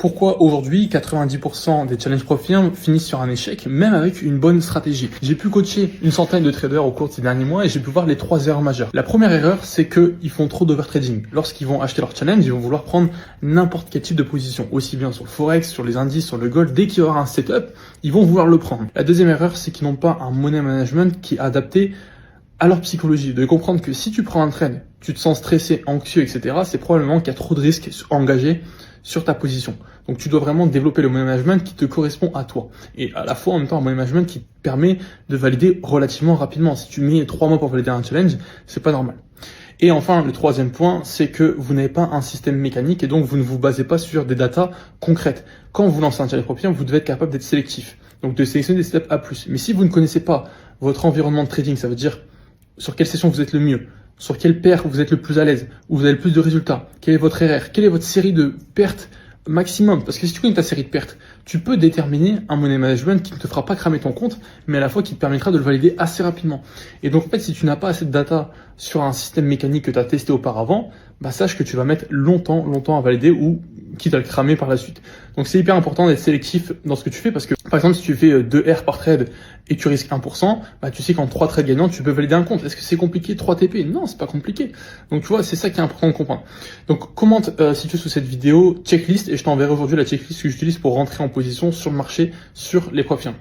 Pourquoi aujourd'hui 90% des challenges Profirm finissent sur un échec, même avec une bonne stratégie? J'ai pu coacher une centaine de traders au cours de ces derniers mois et j'ai pu voir les 3 erreurs majeures. La première erreur, c'est qu'ils font trop d'overtrading. Lorsqu'ils vont acheter leur challenge, ils vont vouloir prendre n'importe quel type de position, aussi bien sur le forex, sur les indices, sur le gold. Dès qu'il y aura un setup, ils vont vouloir le prendre. La deuxième erreur, c'est qu'ils n'ont pas un money management qui est adapté à leur psychologie, de comprendre que si tu prends un trade, tu te sens stressé, anxieux, etc., c'est probablement qu'il y a trop de risques engagés sur ta position. Donc tu dois vraiment développer le money management qui te correspond à toi. Et à la fois en même temps un money management qui te permet de valider relativement rapidement. Si tu mets 3 mois pour valider un challenge, c'est pas normal. Et enfin, le troisième point, c'est que vous n'avez pas un système mécanique et donc vous ne vous basez pas sur des datas concrètes. Quand vous lancez un challenge Profirm, vous devez être capable d'être sélectif. Donc de sélectionner des steps A+. Mais si vous ne connaissez pas votre environnement de trading, ça veut dire sur quelle session vous êtes le mieux, sur quelle paire vous êtes le plus à l'aise, où vous avez le plus de résultats, quel est votre RR, quelle est votre série de pertes maximum. Parce que si tu connais ta série de pertes, tu peux déterminer un money management qui ne te fera pas cramer ton compte, mais à la fois qui te permettra de le valider assez rapidement. Et donc en fait, si tu n'as pas assez de data sur un système mécanique que tu as testé auparavant, bah sache que tu vas mettre longtemps à valider ou quitte à le cramer par la suite. Donc c'est hyper important d'être sélectif dans ce que tu fais parce que par exemple si tu fais 2 R par trade et que tu risques 1%, bah tu sais qu'en 3 trades gagnants tu peux valider un compte. Est-ce que c'est compliqué 3 TP? Non, c'est pas compliqué. Donc tu vois, c'est ça qui est important de comprendre. Donc commente si tu veux sous cette vidéo checklist et je t'enverrai aujourd'hui la checklist que j'utilise pour rentrer en position sur le marché sur les Profirm.